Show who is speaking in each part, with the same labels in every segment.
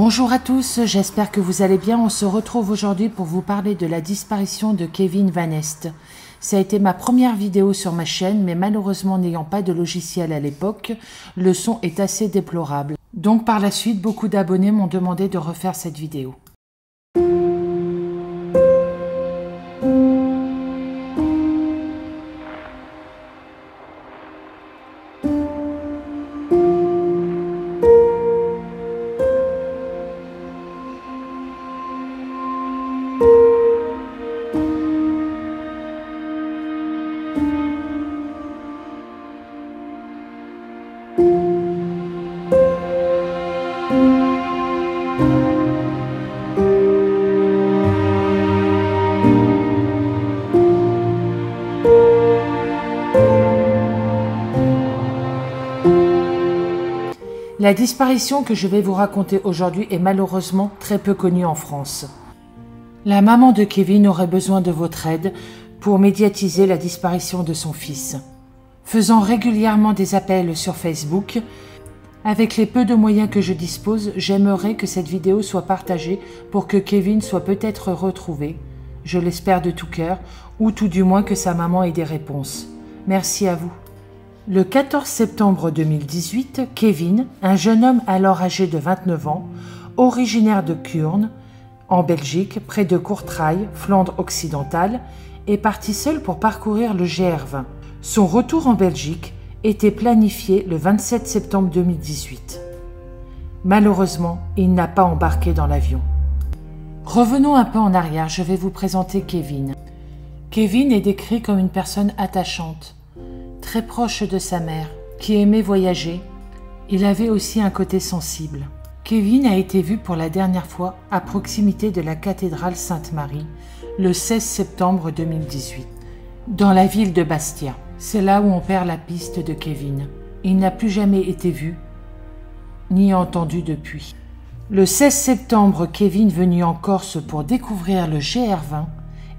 Speaker 1: Bonjour à tous, j'espère que vous allez bien. On se retrouve aujourd'hui pour vous parler de la disparition de Kevin Van Est. Ça a été ma première vidéo sur ma chaîne, mais malheureusement n'ayant pas de logiciel à l'époque, le son est assez déplorable. Donc par la suite, beaucoup d'abonnés m'ont demandé de refaire cette vidéo. La disparition que je vais vous raconter aujourd'hui est malheureusement très peu connue en France. La maman de Kevin aurait besoin de votre aide pour médiatiser la disparition de son fils. Faisant régulièrement des appels sur Facebook, avec les peu de moyens que je dispose, j'aimerais que cette vidéo soit partagée pour que Kevin soit peut-être retrouvé, je l'espère de tout cœur, ou tout du moins que sa maman ait des réponses. Merci à vous. Le 14 septembre 2018, Kevin, un jeune homme alors âgé de 29 ans, originaire de Kuurne, en Belgique, près de Courtrai, Flandre occidentale, est parti seul pour parcourir le GR20. Son retour en Belgique était planifié le 27 septembre 2018. Malheureusement, il n'a pas embarqué dans l'avion. Revenons un peu en arrière, je vais vous présenter Kevin. Kevin est décrit comme une personne attachante, très proche de sa mère, qui aimait voyager. Il avait aussi un côté sensible. Kevin a été vu pour la dernière fois à proximité de la cathédrale Sainte-Marie le 16 septembre 2018, dans la ville de Bastia. C'est là où on perd la piste de Kevin. Il n'a plus jamais été vu, ni entendu depuis. Le 16 septembre, Kevin, venu en Corse pour découvrir le GR20,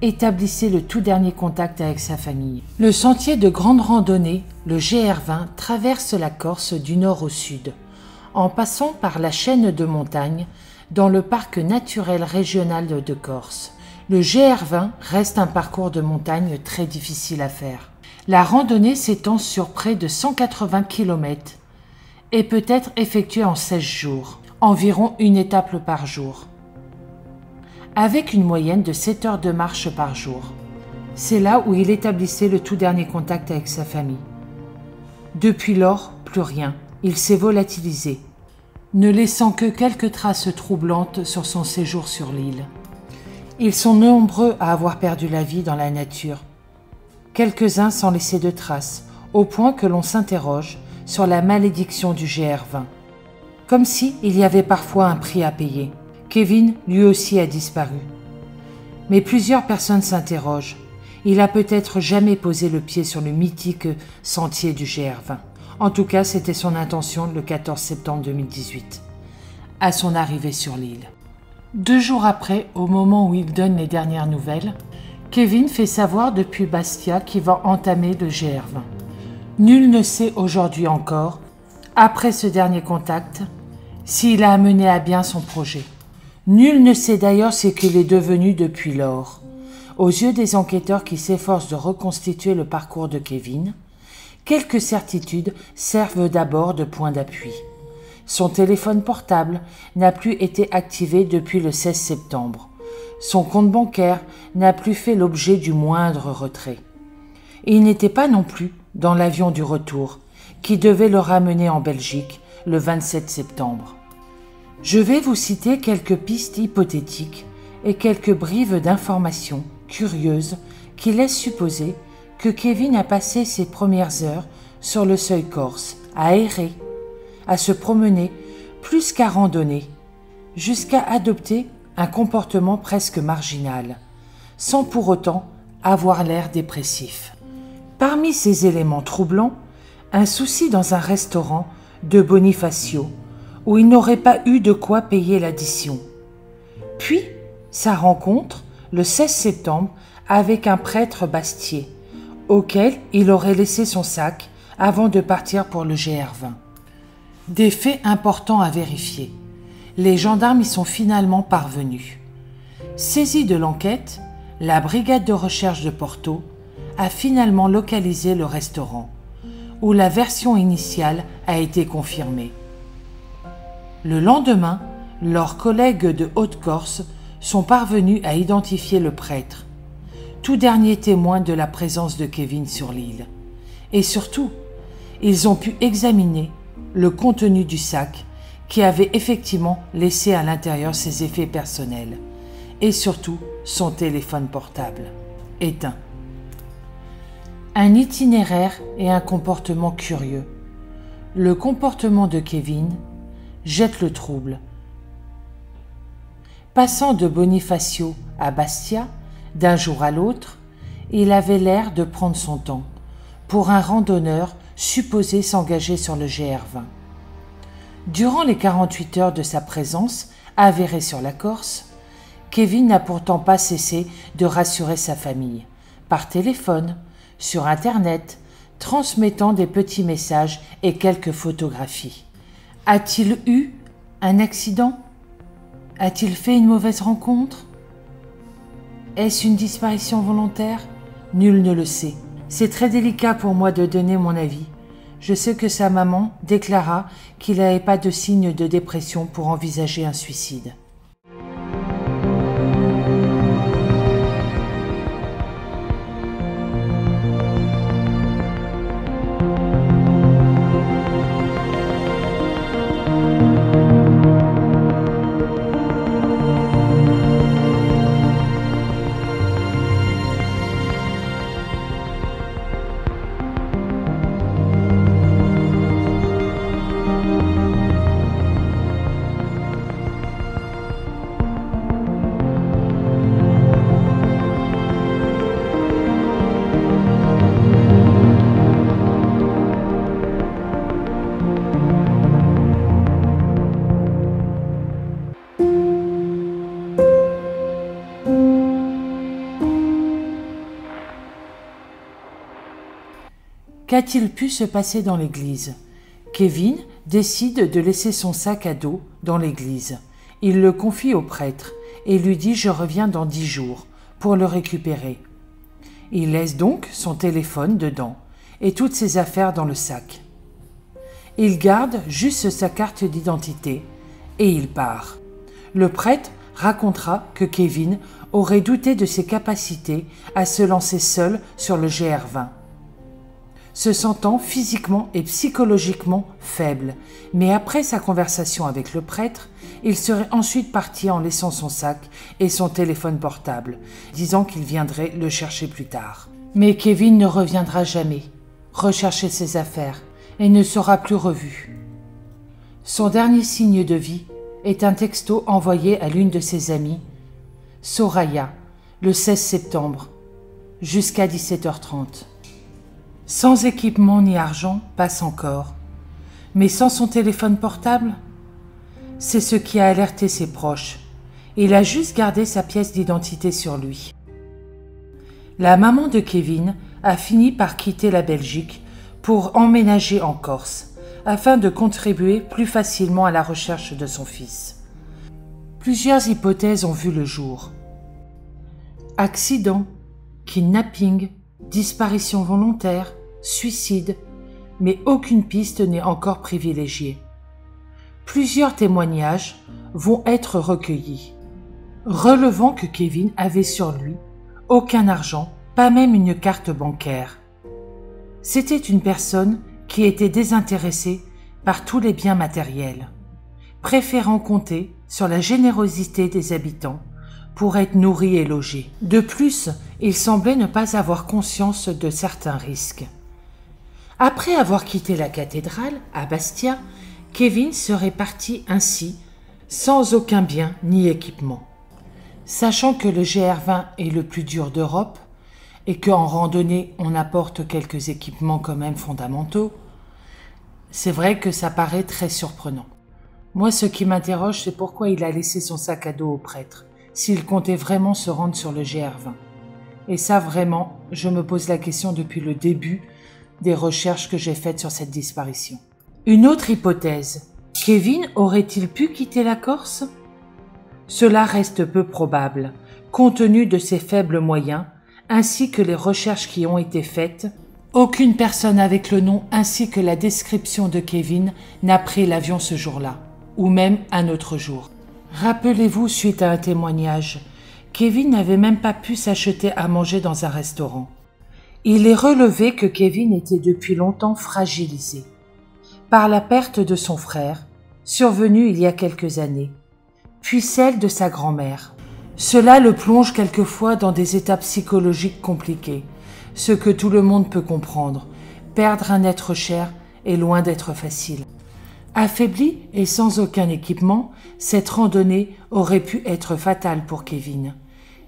Speaker 1: établissait le tout dernier contact avec sa famille. Le sentier de grande randonnée, le GR20, traverse la Corse du nord au sud, en passant par la chaîne de montagnes dans le parc naturel régional de Corse. Le GR20 reste un parcours de montagne très difficile à faire. La randonnée s'étend sur près de 180 km et peut être effectuée en 16 jours, environ une étape par jour, avec une moyenne de 7 heures de marche par jour. C'est là où il établissait le tout dernier contact avec sa famille. Depuis lors, plus rien. Il s'est volatilisé, ne laissant que quelques traces troublantes sur son séjour sur l'île. Ils sont nombreux à avoir perdu la vie dans la nature, quelques-uns sans laisser de traces, au point que l'on s'interroge sur la malédiction du GR20. Comme si il y avait parfois un prix à payer. Kevin, lui aussi, a disparu. Mais plusieurs personnes s'interrogent. Il a peut-être jamais posé le pied sur le mythique sentier du GR20. En tout cas, c'était son intention le 14 septembre 2018, à son arrivée sur l'île. 2 jours après, au moment où il donne les dernières nouvelles, Kevin fait savoir depuis Bastia qu'il va entamer le GR20. Nul ne sait aujourd'hui encore, après ce dernier contact, s'il a mené à bien son projet. Nul ne sait d'ailleurs ce qu'il est devenu depuis lors. Aux yeux des enquêteurs qui s'efforcent de reconstituer le parcours de Kevin, quelques certitudes servent d'abord de point d'appui. Son téléphone portable n'a plus été activé depuis le 16 septembre. Son compte bancaire n'a plus fait l'objet du moindre retrait. Il n'était pas non plus dans l'avion du retour, qui devait le ramener en Belgique le 27 septembre. Je vais vous citer quelques pistes hypothétiques et quelques brives d'informations curieuses qui laissent supposer que Kevin a passé ses premières heures sur le seuil corse, à errer, à se promener plus qu'à randonner, jusqu'à adopter un comportement presque marginal, sans pour autant avoir l'air dépressif. Parmi ces éléments troublants, un souci dans un restaurant de Bonifacio, où il n'aurait pas eu de quoi payer l'addition. Puis, sa rencontre, le 16 septembre, avec un prêtre bastiais, auquel il aurait laissé son sac avant de partir pour le GR20. Des faits importants à vérifier. les gendarmes y sont finalement parvenus. Saisie de l'enquête, la brigade de recherche de Porto a finalement localisé le restaurant, où la version initiale a été confirmée. Le lendemain, leurs collègues de Haute-Corse sont parvenus à identifier le prêtre, tout dernier témoin de la présence de Kevin sur l'île. Et surtout, ils ont pu examiner le contenu du sac qui avait effectivement laissé à l'intérieur ses effets personnels et surtout son téléphone portable, éteint. Un itinéraire et un comportement curieux. Le comportement de Kevin jette le trouble. Passant de Bonifacio à Bastia, d'un jour à l'autre, il avait l'air de prendre son temps pour un randonneur supposé s'engager sur le GR20. Durant les 48 heures de sa présence avérée sur la Corse, Kevin n'a pourtant pas cessé de rassurer sa famille, par téléphone, sur Internet, transmettant des petits messages et quelques photographies. A-t-il eu un accident? A-t-il fait une mauvaise rencontre? Est-ce une disparition volontaire? Nul ne le sait. C'est très délicat pour moi de donner mon avis. Je sais que sa maman déclara qu'il n'avait pas de signe de dépression pour envisager un suicide. Qu'a-t-il pu se passer dans l'église? Kevin décide de laisser son sac à dos dans l'église. Il le confie au prêtre et lui dit « Je reviens dans 10 jours » pour le récupérer. Il laisse donc son téléphone dedans et toutes ses affaires dans le sac. Il garde juste sa carte d'identité et il part. Le prêtre racontera que Kevin aurait douté de ses capacités à se lancer seul sur le GR20. Se sentant physiquement et psychologiquement faible, mais après sa conversation avec le prêtre, il serait ensuite parti en laissant son sac et son téléphone portable, disant qu'il viendrait le chercher plus tard. Mais Kevin ne reviendra jamais rechercher ses affaires et ne sera plus revu. Son dernier signe de vie est un texto envoyé à l'une de ses amies, Soraya, le 16 septembre, jusqu'à 17h30. Sans équipement ni argent, passe encore. Mais sans son téléphone portable? C'est ce qui a alerté ses proches. Il a juste gardé sa pièce d'identité sur lui. La maman de Kevin a fini par quitter la Belgique pour emménager en Corse, afin de contribuer plus facilement à la recherche de son fils. Plusieurs hypothèses ont vu le jour. Accident, kidnapping, disparition volontaire, suicide, mais aucune piste n'est encore privilégiée. Plusieurs témoignages vont être recueillis, relevant que Kevin avait sur lui aucun argent, pas même une carte bancaire. C'était une personne qui était désintéressée par tous les biens matériels, préférant compter sur la générosité des habitants pour être nourri et logé. De plus, il semblait ne pas avoir conscience de certains risques. Après avoir quitté la cathédrale, à Bastia, Kevin serait parti ainsi, sans aucun bien ni équipement. Sachant que le GR20 est le plus dur d'Europe, et qu'en randonnée on apporte quelques équipements quand même fondamentaux, c'est vrai que ça paraît très surprenant. Moi, ce qui m'interroge, c'est pourquoi il a laissé son sac à dos au prêtre, s'il comptait vraiment se rendre sur le GR20. Et ça, vraiment, je me pose la question depuis le début des recherches que j'ai faites sur cette disparition. Une autre hypothèse, Kevin aurait-il pu quitter la Corse? Cela reste peu probable, compte tenu de ses faibles moyens, ainsi que les recherches qui ont été faites. Aucune personne avec le nom ainsi que la description de Kevin n'a pris l'avion ce jour-là, ou même un autre jour. Rappelez-vous, suite à un témoignage, Kevin n'avait même pas pu s'acheter à manger dans un restaurant. Il est relevé que Kevin était depuis longtemps fragilisé par la perte de son frère, survenue il y a quelques années, puis celle de sa grand-mère. Cela le plonge quelquefois dans des états psychologiques compliqués, ce que tout le monde peut comprendre. Perdre un être cher est loin d'être facile. Affaibli et sans aucun équipement, cette randonnée aurait pu être fatale pour Kevin,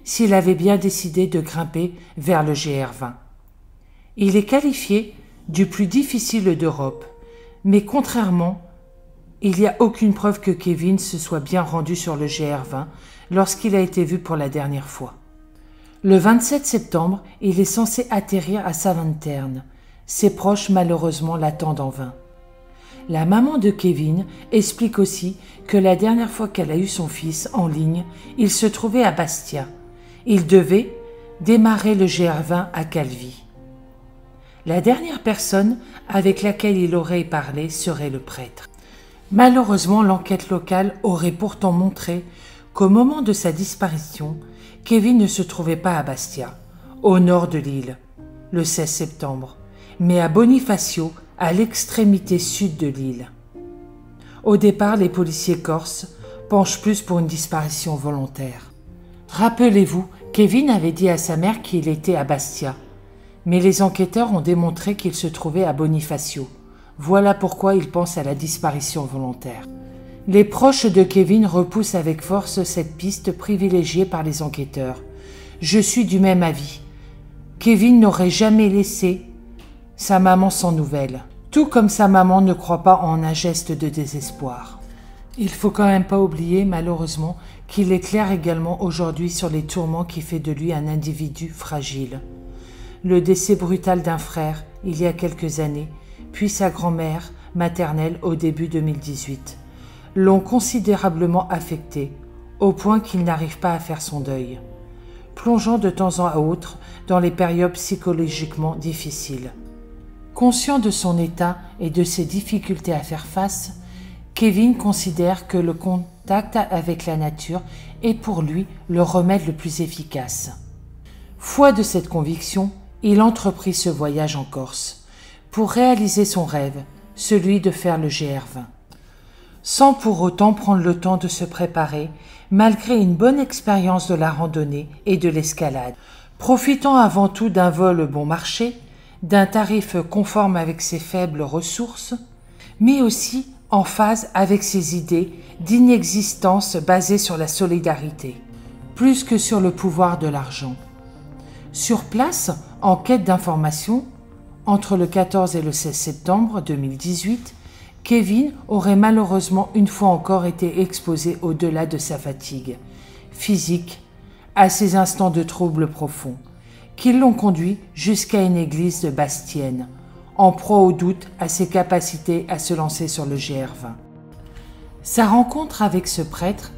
Speaker 1: s'il avait bien décidé de grimper vers le GR20. Il est qualifié du plus difficile d'Europe, mais contrairement, il n'y a aucune preuve que Kevin se soit bien rendu sur le GR20 lorsqu'il a été vu pour la dernière fois. Le 27 septembre, il est censé atterrir à Savanterne. Ses proches malheureusement l'attendent en vain. La maman de Kevin explique aussi que la dernière fois qu'elle a eu son fils en ligne, il se trouvait à Bastia. Il devait démarrer le GR20 à Calvi. La dernière personne avec laquelle il aurait parlé serait le prêtre. Malheureusement, l'enquête locale aurait pourtant montré qu'au moment de sa disparition, Kevin ne se trouvait pas à Bastia, au nord de l'île, le 16 septembre, mais à Bonifacio, à l'extrémité sud de l'île. Au départ, les policiers corses penchent plus pour une disparition volontaire. Rappelez-vous, Kevin avait dit à sa mère qu'il était à Bastia, mais les enquêteurs ont démontré qu'il se trouvait à Bonifacio. Voilà pourquoi ils pensent à la disparition volontaire. Les proches de Kevin repoussent avec force cette piste privilégiée par les enquêteurs. Je suis du même avis. Kevin n'aurait jamais laissé sa maman sans nouvelles, tout comme sa maman ne croit pas en un geste de désespoir. Il faut quand même pas oublier, malheureusement, qu'il éclaire également aujourd'hui sur les tourments qui fait de lui un individu fragile. Le décès brutal d'un frère, il y a quelques années, puis sa grand-mère maternelle au début 2018, l'ont considérablement affecté, au point qu'il n'arrive pas à faire son deuil, plongeant de temps à autre dans les périodes psychologiquement difficiles. Conscient de son état et de ses difficultés à faire face, Kevin considère que le contact avec la nature est pour lui le remède le plus efficace. Foi de cette conviction, il entreprit ce voyage en Corse pour réaliser son rêve, celui de faire le GR20. Sans pour autant prendre le temps de se préparer, malgré une bonne expérience de la randonnée et de l'escalade, profitant avant tout d'un vol bon marché, d'un tarif conforme avec ses faibles ressources, mais aussi en phase avec ses idées d'inexistence basées sur la solidarité, plus que sur le pouvoir de l'argent. Sur place, en quête d'informations, entre le 14 et le 16 septembre 2018, Kevin aurait malheureusement une fois encore été exposé au-delà de sa fatigue physique à ces instants de trouble profond qui l'ont conduit jusqu'à une église de Bastienne, en proie au doute à ses capacités à se lancer sur le GR20. Sa rencontre avec ce prêtre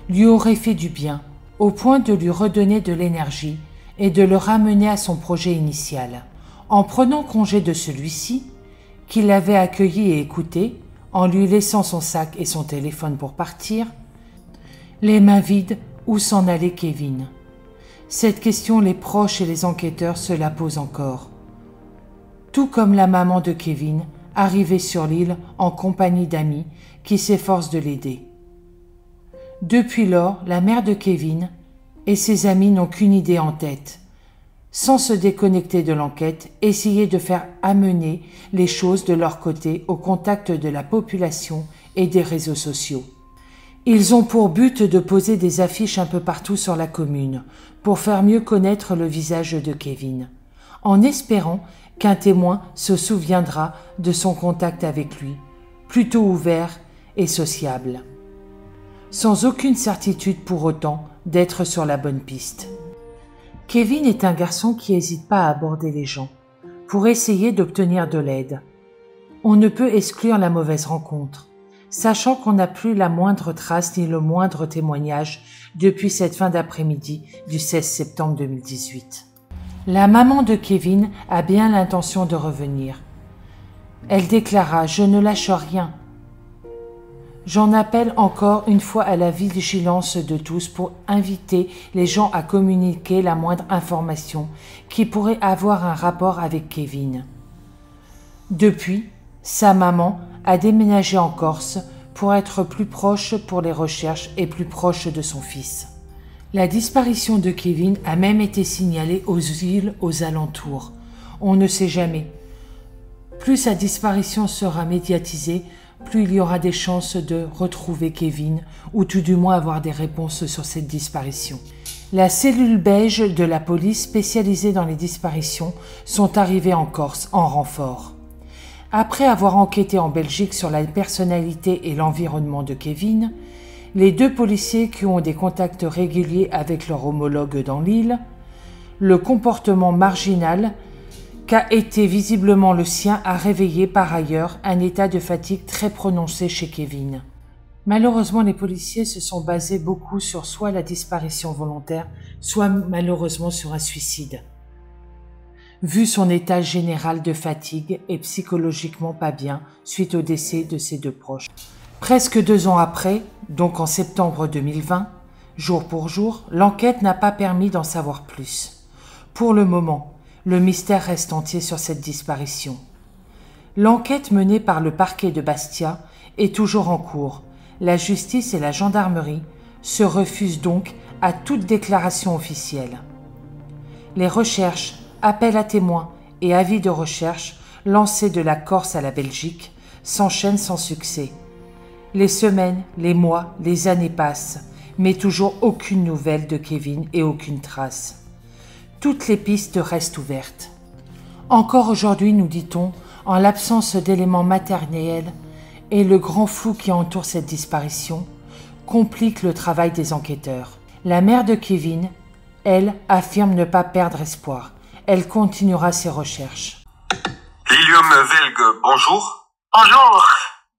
Speaker 1: lui aurait fait du bien, au point de lui redonner de l'énergie et de le ramener à son projet initial. En prenant congé de celui-ci, qui l'avait accueilli et écouté, en lui laissant son sac et son téléphone pour partir, les mains vides, où s'en allait Kevin? Cette question, les proches et les enquêteurs se la posent encore. Tout comme la maman de Kevin, arrivée sur l'île en compagnie d'amis qui s'efforcent de l'aider. Depuis lors, la mère de Kevin et ses amis n'ont qu'une idée en tête. Sans se déconnecter de l'enquête, essayer de faire amener les choses de leur côté au contact de la population et des réseaux sociaux. Ils ont pour but de poser des affiches un peu partout sur la commune pour faire mieux connaître le visage de Kevin, en espérant qu'un témoin se souviendra de son contact avec lui, plutôt ouvert et sociable, sans aucune certitude pour autant d'être sur la bonne piste. Kevin est un garçon qui n'hésite pas à aborder les gens pour essayer d'obtenir de l'aide. On ne peut exclure la mauvaise rencontre. sachant qu'on n'a plus la moindre trace ni le moindre témoignage depuis cette fin d'après-midi du 16 septembre 2018. La maman de Kevin a bien l'intention de revenir. Elle déclara « Je ne lâche rien ». J'en appelle encore une fois à la vigilance de tous pour inviter les gens à communiquer la moindre information qui pourrait avoir un rapport avec Kevin. Depuis, sa maman a déménagé en Corse pour être plus proche pour les recherches et plus proche de son fils. La disparition de Kevin a même été signalée aux îles aux alentours. On ne sait jamais. Plus sa disparition sera médiatisée, plus il y aura des chances de retrouver Kevin ou tout du moins avoir des réponses sur cette disparition. La cellule belge de la police spécialisée dans les disparitions sont arrivées en Corse en renfort. Après avoir enquêté en Belgique sur la personnalité et l'environnement de Kevin, les 2 policiers qui ont des contacts réguliers avec leur homologue dans l'île, le comportement marginal qu'a été visiblement le sien a réveillé par ailleurs un état de fatigue très prononcé chez Kevin. Malheureusement, les policiers se sont basés beaucoup sur soit la disparition volontaire, soit malheureusement sur un suicide. Vu son état général de fatigue et psychologiquement pas bien suite au décès de ses 2 proches. Presque 2 ans après, donc en septembre 2020, jour pour jour, l'enquête n'a pas permis d'en savoir plus. Pour le moment, le mystère reste entier sur cette disparition. L'enquête menée par le parquet de Bastia est toujours en cours. La justice et la gendarmerie se refusent donc à toute déclaration officielle. Les recherches, appels à témoins et avis de recherche lancés de la Corse à la Belgique s'enchaînent sans succès. Les semaines, les mois, les années passent, mais toujours aucune nouvelle de Kevin et aucune trace. Toutes les pistes restent ouvertes. Encore aujourd'hui, nous dit-on, en l'absence d'éléments matériels et le grand flou qui entoure cette disparition, complique le travail des enquêteurs. La mère de Kevin, elle, affirme ne pas perdre espoir. Elle continuera ses recherches.
Speaker 2: Lilium Velg, bonjour.
Speaker 3: Bonjour.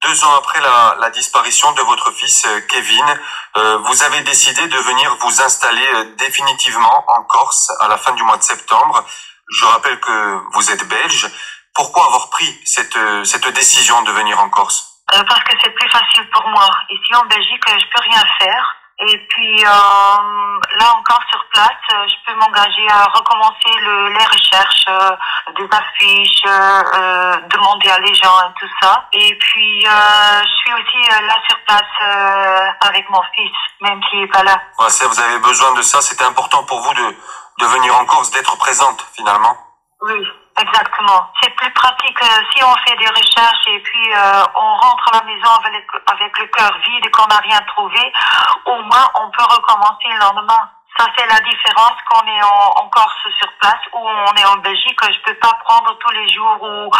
Speaker 2: 2 ans après la disparition de votre fils Kevin, vous avez décidé de venir vous installer définitivement en Corse à la fin du mois de septembre. Je rappelle que vous êtes belge. Pourquoi avoir pris cette décision de venir en Corse?
Speaker 3: Parce que c'est plus facile pour moi. Ici en Belgique, je peux rien faire. Et puis là encore sur place, je peux m'engager à recommencer les recherches, des affiches, demander à les gens et tout ça. Et puis je suis aussi là sur place avec mon fils, même s'il n'est pas là.
Speaker 2: Ouais, ça, vous avez besoin de ça. C'était important pour vous de venir en Corse, d'être présente finalement.
Speaker 3: Oui. Exactement. C'est plus pratique si on fait des recherches et puis on rentre à la maison avec le cœur vide et qu'on n'a rien trouvé. Au moins, on peut recommencer le lendemain. Ça, c'est la différence qu'on est en Corse sur place ou on est en Belgique. Je peux pas prendre tous les jours ou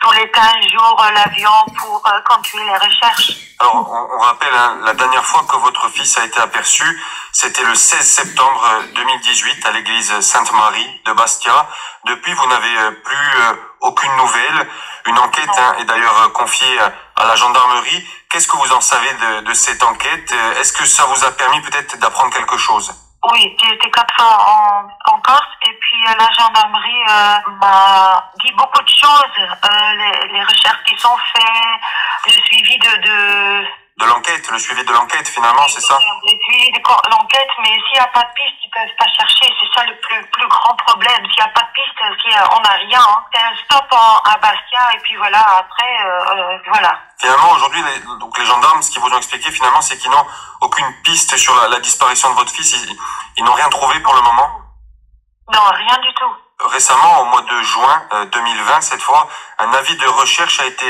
Speaker 3: tous les 15 jours l'avion pour continuer les recherches.
Speaker 2: Alors, on rappelle, hein, la dernière fois que votre fils a été aperçu, c'était le 16 septembre 2018 à l'église Sainte-Marie de Bastia. Depuis, vous n'avez plus aucune nouvelle. Une enquête est d'ailleurs confiée à la gendarmerie. Qu'est-ce que vous en savez de cette enquête? Est-ce que ça vous a permis peut-être d'apprendre quelque chose?
Speaker 3: Oui, j'ai été 4 fois en Corse et puis la gendarmerie m'a dit beaucoup de choses. Les recherches qui sont faites, le suivi
Speaker 2: de l'enquête, le suivi de l'enquête finalement, c'est ça?
Speaker 3: Le suivi de l'enquête, mais s'il n'y a pas de piste, ils peuvent pas chercher. C'est ça le plus grand problème. S'il n'y a pas de piste, on n'a rien. Hein. C'est un stop à Bastia et puis voilà, après, voilà.
Speaker 2: Finalement, aujourd'hui, les gendarmes, ce qu'ils vous ont expliqué finalement, c'est qu'ils n'ont aucune piste sur la disparition de votre fils. Ils n'ont rien trouvé pour le moment?
Speaker 3: Non, rien du tout.
Speaker 2: Récemment, au mois de juin 2020, cette fois, un avis de recherche a été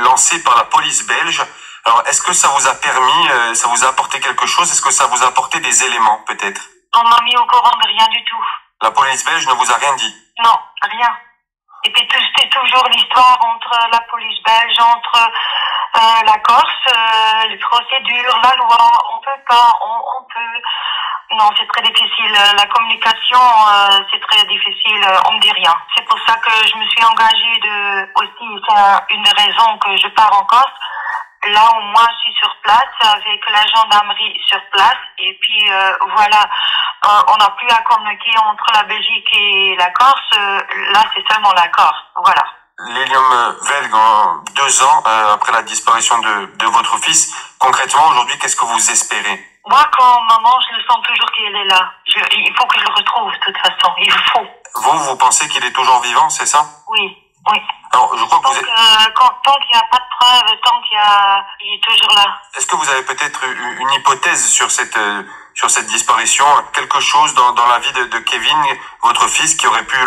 Speaker 2: lancé par la police belge. Alors, est-ce que ça vous a permis, ça vous a apporté quelque chose? Est-ce que ça vous a apporté des éléments, peut-être?
Speaker 3: On m'a mis au courant de rien du tout.
Speaker 2: La police belge ne vous a rien dit?
Speaker 3: Non, rien. Et puis c'était toujours l'histoire entre la police belge, entre la Corse, les procédures, la loi, on peut pas, on peut... Non, c'est très difficile. La communication, c'est très difficile. On me dit rien. C'est pour ça que je me suis engagée aussi, c'est une raison que je pars en Corse. Là, au moins, je suis sur place avec la gendarmerie sur place. Et puis, voilà, on n'a plus à communiquer entre la Belgique et la Corse. Là, c'est seulement la Corse. Voilà.
Speaker 2: Lilium Velg, 2 ans après la disparition de votre fils, concrètement, aujourd'hui, qu'est-ce que vous espérez?
Speaker 3: Moi, quand maman, je le sens toujours qu'il est là. Il faut que je le retrouve, de toute façon. Il faut.
Speaker 2: Vous pensez qu'il est toujours vivant, c'est ça?
Speaker 3: Oui, oui.
Speaker 2: Alors, je crois que vous êtes...
Speaker 3: tant qu'il n'y a pas de preuves, il est toujours là.
Speaker 2: Est-ce que vous avez peut-être une hypothèse sur cette disparition, quelque chose dans la vie de Kevin, votre fils, qui aurait pu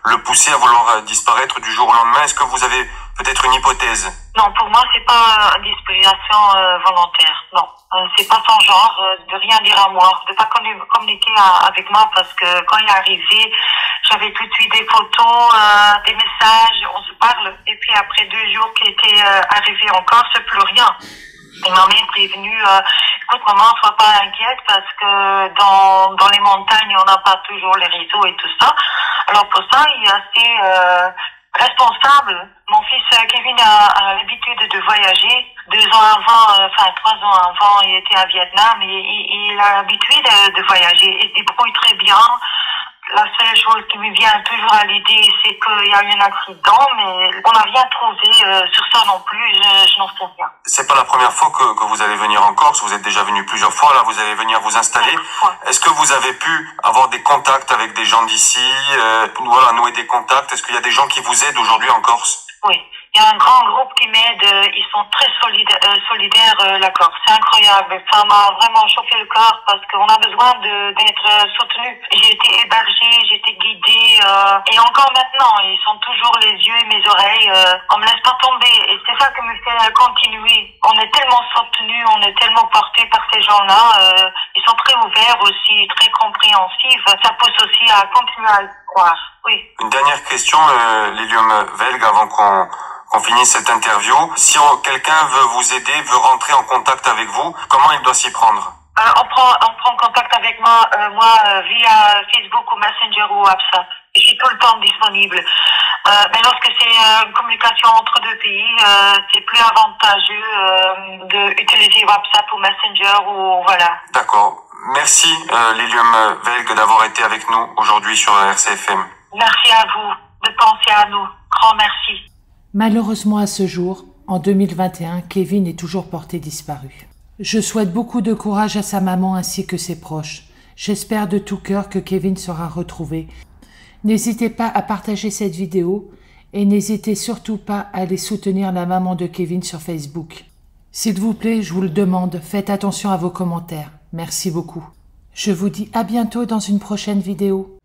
Speaker 2: le pousser à vouloir disparaître du jour au lendemain? Est-ce que vous avez peut-être une hypothèse?
Speaker 3: Non, pour moi, c'est pas une disparition volontaire. Non, c'est pas son genre de rien dire à moi, de pas communiquer avec moi, parce que quand il est arrivé, j'avais tout de suite des photos, des messages, on se parle. Et puis après 2 jours qu'il était arrivé encore, c'est plus rien. Et ma mère est prévenue, écoute maman, sois pas inquiète parce que dans les montagnes, on n'a pas toujours les réseaux et tout ça. Alors pour ça, il est assez responsable. Mon fils Kevin a l'habitude de voyager. 2 ans avant, 3 ans avant, il était à Vietnam et il a l'habitude de voyager. Il se débrouille très bien. La seule chose qui me vient toujours à l'idée, c'est qu'il y a eu un accident, mais on n'a rien trouvé sur ça non plus, je n'en sais rien.
Speaker 2: C'est pas la première fois que vous allez venir en Corse, vous êtes déjà venu plusieurs fois, là vous allez venir vous installer. Est-ce que vous avez pu avoir des contacts avec des gens d'ici, voilà, nouer des contacts? Est-ce qu'il y a des gens qui vous aident aujourd'hui en Corse?
Speaker 3: Oui. Il y a un grand groupe qui m'aide, ils sont très solidaires, la Corse. C'est incroyable. Ça m'a vraiment chauffé le corps parce qu'on a besoin d'être soutenu. J'ai été hébergée, j'ai été guidée, et encore maintenant, ils sont toujours les yeux et mes oreilles. On me laisse pas tomber et c'est ça qui me fait continuer. On est tellement soutenus, on est tellement portés par ces gens-là. Ils sont très ouverts aussi, très compréhensifs. Ça pousse aussi à continuer à y croire. Oui.
Speaker 2: Une dernière question, Lilium Velg, avant qu'on finisse cette interview. Si quelqu'un veut vous aider, veut rentrer en contact avec vous, comment il doit s'y prendre?
Speaker 3: On prend contact avec moi, via Facebook ou Messenger ou WhatsApp. Je suis tout le temps disponible. Mais lorsque c'est une communication entre 2 pays, c'est plus avantageux d'utiliser WhatsApp ou Messenger ou voilà.
Speaker 2: D'accord. Merci Lilium Velg d'avoir été avec nous aujourd'hui sur RCFM.
Speaker 3: Merci à vous de penser à nous. Grand merci.
Speaker 1: Malheureusement à ce jour, en 2021, Kevin est toujours porté disparu. Je souhaite beaucoup de courage à sa maman ainsi que ses proches. J'espère de tout cœur que Kevin sera retrouvé. N'hésitez pas à partager cette vidéo et n'hésitez surtout pas à aller soutenir la maman de Kevin sur Facebook. S'il vous plaît, je vous le demande, faites attention à vos commentaires. Merci beaucoup. Je vous dis à bientôt dans une prochaine vidéo.